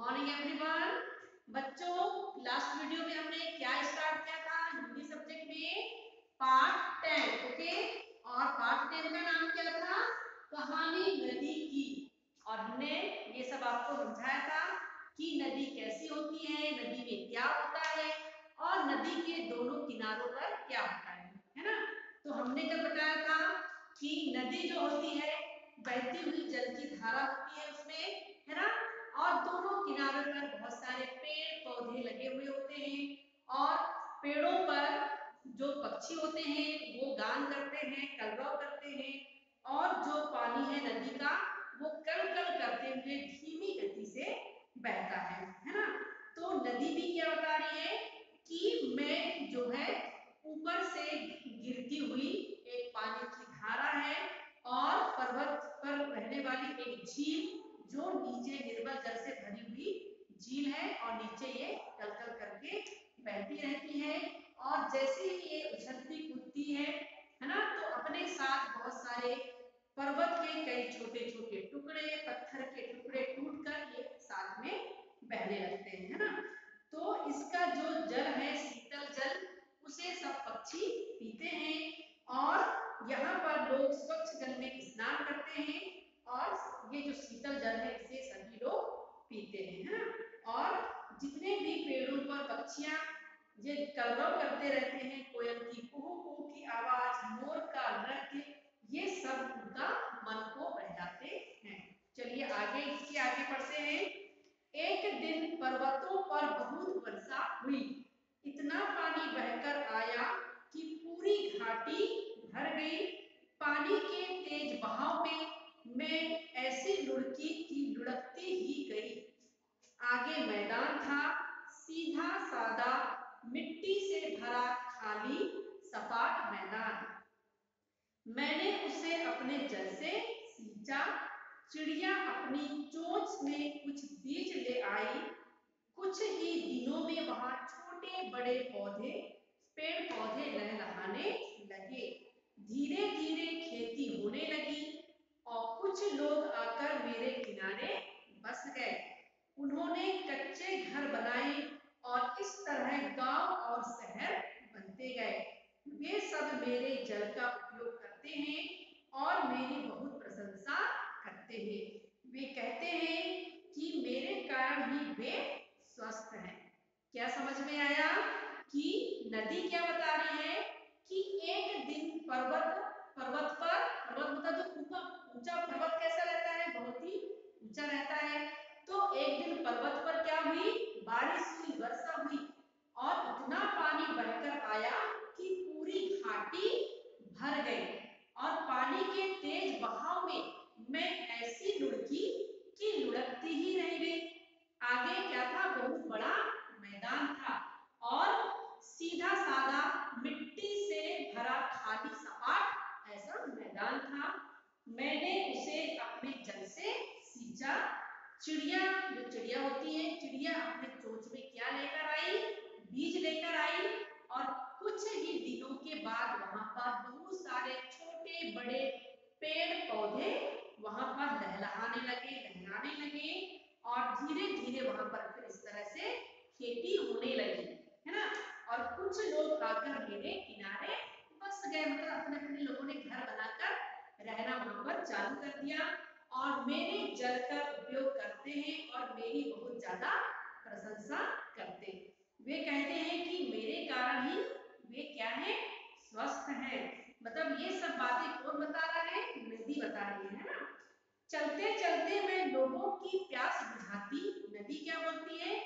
Morning everyone. बच्चों, last video में हमने क्या स्टार्ट किया था हिंदी सब्जेक्ट में? पार्ट 10। ओके, और पार्ट 10 का नाम क्या था? कहानी नदी की। और हमने ये सब आपको समझाया था कि नदी कैसी होती है, नदी में क्या होता है और नदी के दोनों किनारों पर क्या होता है ना। तो हमने कल बताया था कि नदी जो होती है बहती हुई जल की धारा होती है उसमें, है ना। और दोनों किनारों पर बहुत सारे पेड़ पौधे लगे हुए होते हैं और पेड़ों पर जो पक्षी होते हैं वो गान करते हैं, कलरव करते हैं। और जो पानी है नदी का वो कल कल करते हुए धीमी गति से बहता है ना। तो नदी भी क्या बता रही है कि मैं जो है ऊपर से गिरती हुई एक पानी की धारा है और पर्वत पर रहने वाली एक झील जो नीचे निर्मल जल से भरी हुई झील है और नीचे ये कल कल करके बहती रहती है। और जैसे ही ये उछलती कूदती है ना, तो अपने साथ बहुत सारे पर्वत के कई छोटे छोटे टुकड़े, पत्थर के टुकड़े टूटकर ये साथ में बहने लगते हैं, है ना। तो इसका जो जल है शीतल जल, उसे सब पक्षी पीते हैं और यहाँ पर लोग स्वच्छ जल में स्नान करते हैं और ये जो शीतल जल है इसे सभी लोग पीते हैं, है ना। और जितने भी पेड़ों पर पक्षियां ये कलरव करते रहते हैं, कोयल की कुहू कुहू की आवाज, मोर का नृत्य, ये सब उनका मन को बहलाते हैं। चलिए आगे, इसके आगे पढ़ते हैं। एक दिन पर्वतों पर बहुत वर्षा हुई, इतना पानी बहकर आया कि पूरी घाटी भर गई। पानी के तेज बहाव में मैं ऐसी लुढ़की कि लुढ़कती ही गई। आगे मैदान था, सीधा सादा, मिट्टी से भरा खाली सपाट मैदान। मैंने उसे अपने जल से सींचा। चिड़िया अपनी चोंच में कुछ बीज ले आई। कुछ ही दिनों में वहां छोटे बड़े पौधे, पेड़ पौधे लहलहाने लगे। धीरे धीरे खेती होने लगी और कुछ लोग आकर मेरे किनारे बस गए। उन्होंने कच्चे घर बनाए और इस तरह गांव और शहर बनते गए। वे सब मेरे जल का उपयोग करते हैं और मेरी बहुत प्रशंसा करते हैं। वे कहते हैं कि मेरे कारण ही वे स्वस्थ हैं। क्या समझ में आया कि नदी क्या बता रही है कि एक दिन पर्वत पर, पर्वत मतलब जो ऊंचा पर्वत कैसा रहता है, बहुत ही ऊंचा रहता है। तो एक दिन पर्वत पर क्या हुई, बारिश हुई, वर्षा हुई और इतना पानी बहकर आया कि पूरी घाटी भर गई। और पानी के तेज बहाव में मैं ऐसी लुढ़की कि लुढ़कती ही रह गई। आगे क्या था, बहुत बड़ा मैदान था और सीधा सादा मिट्टी से भरा खाली सपाट ऐसा मैदान था। मैंने उसे अपने जल से सींचा। चिड़िया, जो चिड़िया होती है, चिड़िया अपने चोंच में क्या लेकर आई, बीज लेकर आई। और कुछ ही दिनों के बाद वहां पर बहुत सारे छोटे बड़े पेड़ पौधे वहां पर लहलहाने लगे, लहराने लगे और धीरे धीरे वहां पर फिर इस तरह से खेती होने लगी, है ना। और कुछ लोग आकर मेरे किनारे बस गए, मतलब अपने अपने लोगों ने घर बनाकर रहना वहां पर चालू कर दिया और मेरे जल का उपयोग करते हैं और मेरी बहुत ज्यादा प्रशंसा करते हैं। वे कहते हैं कि मेरे कारण ही वे क्या है, स्वस्थ हैं। मतलब ये सब बातें कौन बता रहा है, नदी बता रही है ना। चलते चलते मैं लोगों की प्यास बुझाती, नदी क्या बोलती है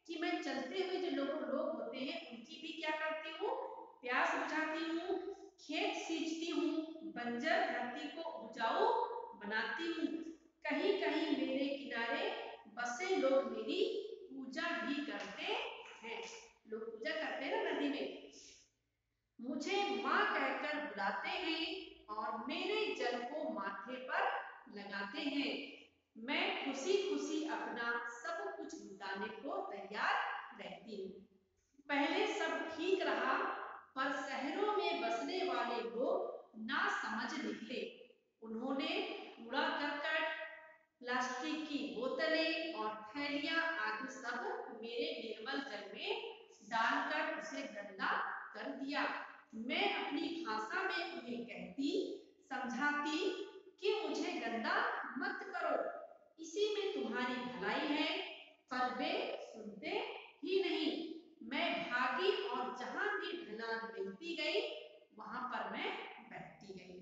कि मैं चलते हुए जो लोग होते हैं उनकी भी क्या करती हूँ, प्यास बुझाती हूँ। खेत सींचती हूँ, बंजर धरती को उपजाऊ बनाती हूँ। कहीं कहीं मेरे किनारे बसे लोग मेरी पूजा भी करते हैं। लोग पूजा करते हैं ना नदी में। मुझे माँ कहकर बुलाते हैं और मेरे जल को माथे पर लगाते हैं। मैं खुशी खुशी अपना सब कुछ लुटाने को तैयार रहती हूँ। पहले सब ठीक रहा, पर शहरों में बसने वाले लोग ना समझ निकले। उन्होंने कूड़ा करकट, प्लास्टिक की बोतलें और थैलियां आदि सब मेरे निर्मल जल में डालकर उसे गंदा कर दिया। मैं अपनी भाषा में उन्हें कहती समझाती कि मुझे गंदा मत करो, इसी में तुम्हारी भलाई है, पर वे सुनते ही नहीं। मैं भागी और जहां भी ढलान मिलती गई वहां पर मैं बहती गई।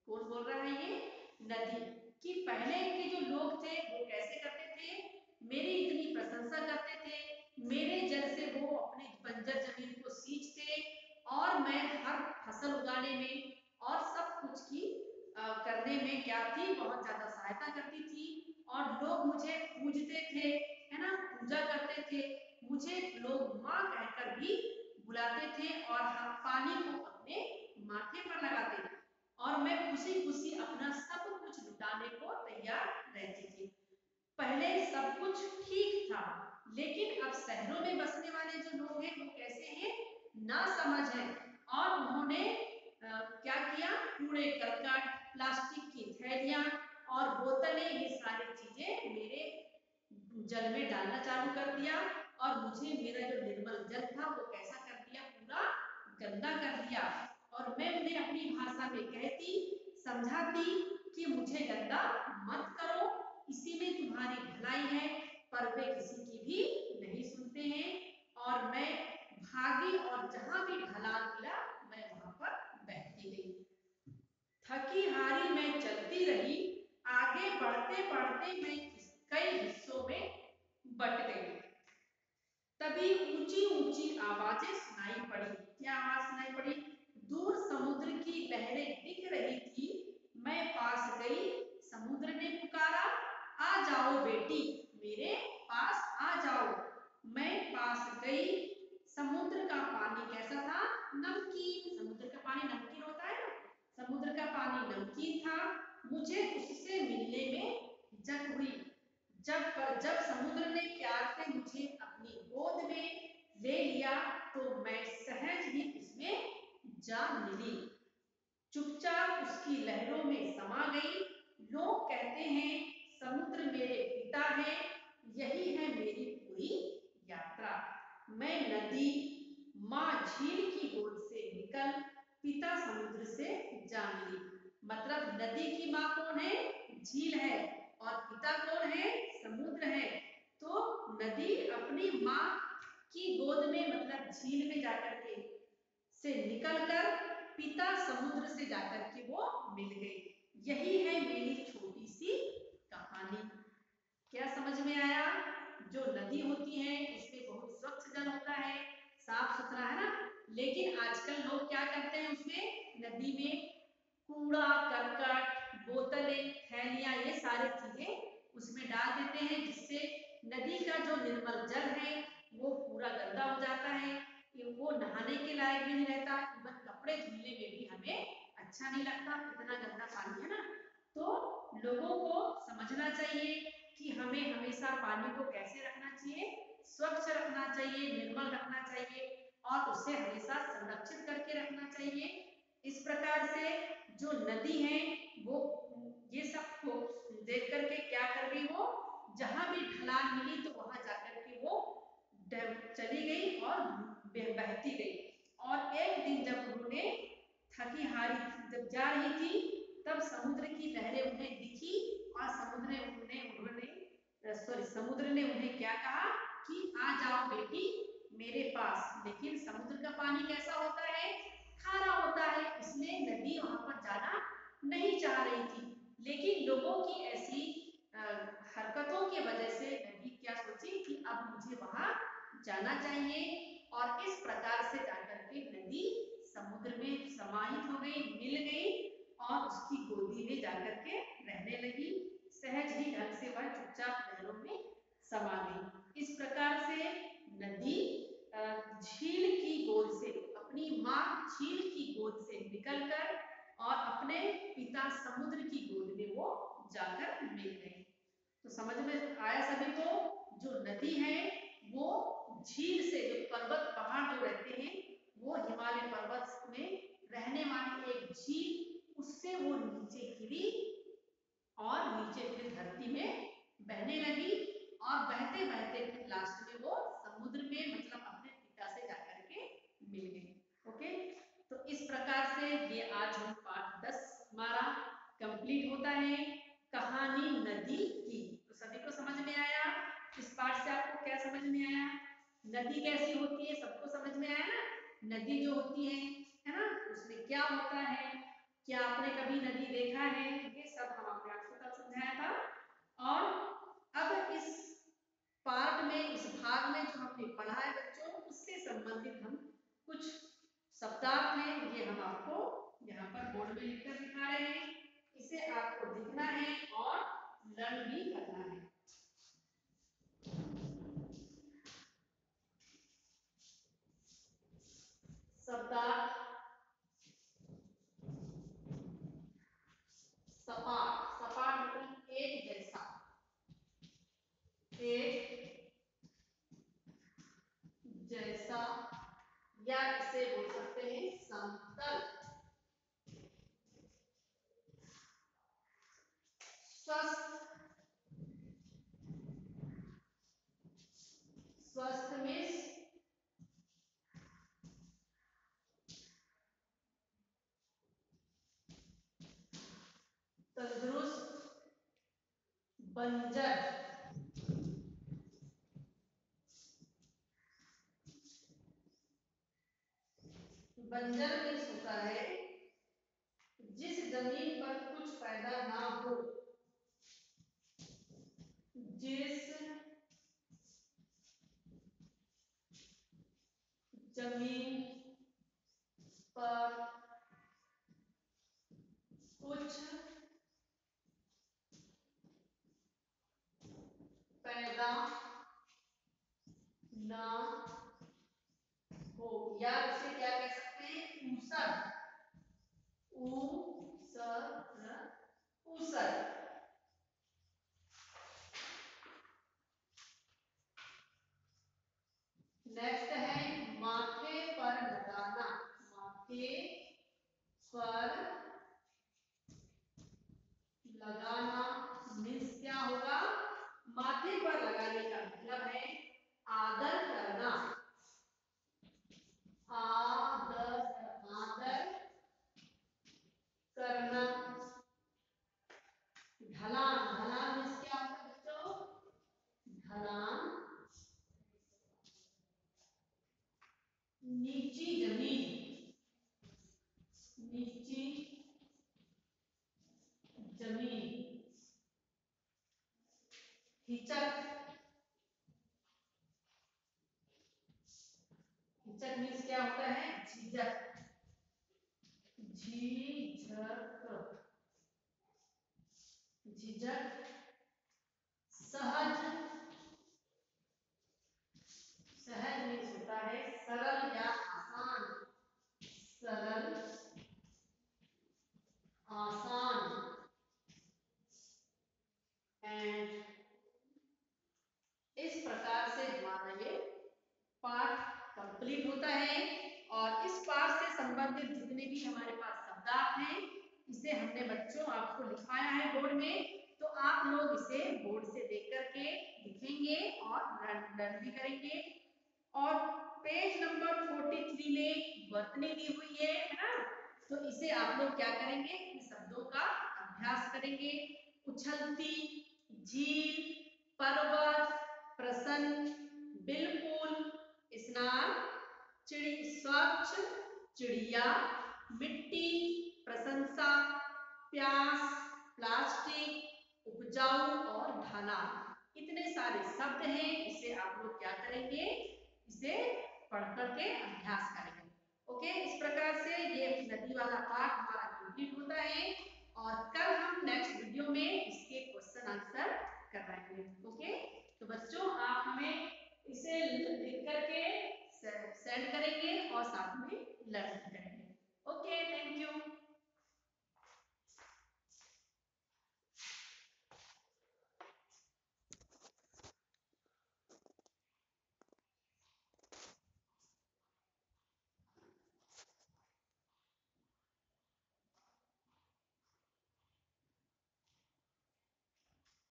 कौन बोल रहा है ये? नदी। कि पहले के जो लोग थे वो कैसे करते थे, मेरी इतनी प्रशंसा करते थे, मेरे जल से वो अपनी बंजर जमीन को सींचते और मैं हर फसल उगाने में और सब कुछ की करने में क्या थी, बहुत ज्यादा सहायता करती थी। और लोग मुझे पूजते थे, है ना, पूजा करते थे, मुझे लोग माँ कहकर भी बुलाते थे और हम पानी को अपने माथे पर लगाते थे और मैं खुशी खुशी अपना सब कुछ लुटाने को तैयार रहती थी। पहले सब कुछ ठीक था, लेकिन अब शहरों में बसने वाले जो लोग हैं वो कैसे हैं, ना समझ है, और उन्होंने क्या किया, कूड़े करकट, प्लास्टिक की थैलियां और बोतलें, ये सारी चीजें मेरे जल में डालना चालू कर दिया और मुझे मेरा जो निर्मल जल था वो कैसा कर दिया, पूरा गंदा कर दिया। और मैं उन्हें अपनी भाषा में कहती समझाती कि मुझे गंदा मत करो, इसी में तुम्हारी भलाई है, पर वे किसी की भी नहीं सुनते हैं। और मैं भागी और जहां भी ढलान मिला मैं वहां पर बहती गई। थकी हारी मैं चलती रही, आगे बढ़ते बढ़ते मैं कई हिस्सों में बट गई। तभी ऊंची ऊंची आवाजें सुनाई पड़ी। क्या आवाज सुनाई पड़ी? दूर समुद्र की लहरें दिख रही थी। मैं पास गई, समुद्र ने पुकारा, आ जाओ बेटी, मेरे पास आ जाओ। मैं पास गई, समुद्र का पानी कैसा था? नमकीन। समुद्र का पानी नमकीन होता है ना, समुद्र का पानी नमकीन था। मुझे उससे मिलने में हिचक हुई। जब समुद्र ने प्यार से मुझे अपनी गोद में ले लिया तो मैं सहज ही उसमें जा मिली, चुपचाप उसकी लहरों में समा गई। लोग कहते हैं समुद्र मेरे पिता है, यही है मेरी पूरी यात्रा। मैं नदी, माँ झील की गोद से निकल पिता समुद्र से जा मिली। मतलब नदी की माँ कौन है? झील है, और पिता कौन है? समुद्र है। तो नदी अपनी माँ की गोद में मतलब झील में जाकर के से निकलकर पिता समुद्र से जाकर के वो मिल गई। यही है मेरी छोटी सी कहानी। क्या समझ में आया? जो नदी होती है उसमें बहुत स्वच्छ जल होता है, साफ सुथरा, है ना, लेकिन आजकल लोग क्या करते हैं, उसमें नदी में कूड़ा करकट, बोतलें, थैलियां, ये सारी चीजें उसमें डाल देते हैं, जिससे नदी का जो निर्मल जल है वो पूरा गंदा हो जाता है, वो नहाने के लायक भी नहीं रहता, इवन कपड़े धुलने में भी हमें अच्छा नहीं लगता, इतना गंदा पानी है ना। तो लोगों को समझना चाहिए कि हमें हमेशा पानी को कैसे रखना चाहिए, स्वच्छ रखना चाहिए, निर्मल रखना चाहिए और उसे हमेशा संरक्षित करके रखना चाहिए। इस प्रकार से जो नदी है वो ये सब को देख करके क्या कर गई, वो जहां भी ढलान मिली तो वहां जाकर के वो चली गई और बहती गई। और एक दिन जब उन्होंने थकी हारी जब जा रही थी तब समुद्र की लहरें उन्हें दिखी और समुद्र ने उन्हें क्या कहा कि आ जाओ बेटी मेरे पास। लेकिन समुद्र का पानी कैसा होता है? खारा होता है, इसलिए नदी वहां पर जाना नहीं चाह रही थी। लेकिन लोगों की ऐसी हरकतों की वजह से नदी क्या सोची कि अब मुझे वहां जाना चाहिए, और इस प्रकार से जाकर के नदी समुद्र में समाहित हो गई, मिल गई और उसकी गोदी में जाकर के रहने लगी। सहज ही ढंग से वह चुपचाप लहरों में समा गई। इस प्रकार से नदी झील की गोद से, अपनी माँ झील की गोद से निकलकर और अपने पिता समुद्र की गोद में वो जाकर मिल गई। तो समझ में आया सभी को? जो नदी है वो झील से, जो पर्वत पहाड़ जो रहते हैं वो हिमालय पर्वत में रहने वाली एक झील, उससे वो नीचे गिरी और नीचे फिर धरती में बहने लगी और बहते बहते फिर लास्ट में वो समुद्र में मतलब अपने पिता से जाकर के मिल गए। ओके, तो इस प्रकार से ये आज हम पाठ 10 हमारा कंप्लीट होता है, कहानी नदी की। तो सभी को समझ में आया? इस पाठ से आपको क्या समझ में आया? नदी कैसी होती है सबको समझ में आया ना? नदी जो होती है ना, उसमें क्या होता है, क्या आपने कभी नदी देखा है, ये सब हम आपने आपको कल समझाया था। और अब इस पार्ट में, इस भाग में जो हमने पढ़ा है बच्चों, उससे संबंधित हम कुछ शब्दार्थ हैं, ये हम आपको यहाँ पर बोर्ड में लिखकर दिखा रहे हैं। इसे आपको लिखना है और लर्न भी करना है। शब्दार्थ सपाट, सपाट मतलब एक जैसा, एक जैसा, या इसे बोल सकते हैं समतल। स्वस्थ, स्वस्थ में तंदुरुस्त, बंजर, बंजर मीन्स होता है जिस जमीन पर कुछ पैदा ना हो, जिस जमीन पर कुछ पैदा ना हो, या उसे क्या कह सकते हैं, ऊसर, ऊसर, ऊसर। नेक्स्ट है माथे पर लगाना, माथे पर लगाना मीन्स क्या होगा, माथे पर लगाने का मतलब है आदर करना, आदर, आदर करना। ढलान, ढलान मीन्स क्या होता है बच्चों, ढलान, नीची जमीन, नीची जमीन। हिचक, हिचक मीन्स क्या होता है, झिझक, झिझक, झिझक। सहज, सहज मीन्स होता है सरल या आसान, सरल, आसान। एंड इस प्रकार से हमारा ये पाठ कंप्लीट होता है। और इस पाठ से संबंधित जितने भी हमारे पास शब्दार्थ हैं, इसे हमने बच्चों आपको लिखाया है बोर्ड में, तो आप लोग इसे बोर्ड से देख करके लिखेंगे और लर्न भी करेंगे। और पेज नंबर 43 में वर्तनी दी हुई है ना, तो इसे आप लोग क्या करेंगे, इन शब्दों का अभ्यास करेंगे। उछलती, झील, पर्वत, प्रसन्न, बिल्कुल, स्नान, स्वच्छ, चिड़िया, मिट्टी, प्रशंसा, प्यास, प्लास्टिक, उपजाऊ और ढाला। इतने सारे शब्द हैं, इसे आप लोग क्या करेंगे, इसे पढ़ करके अभ्यास करेंगे। ओके, इस प्रकार से ये नदी वाला पाठ हमारा कंप्लीट होता है। और कल हम नेक्स्ट वीडियो में इसके क्वेश्चन आंसर करवाएंगे। ओके, तो बच्चों आप हमें इसे लिख करके सेंड करेंगे और साथ में लर्न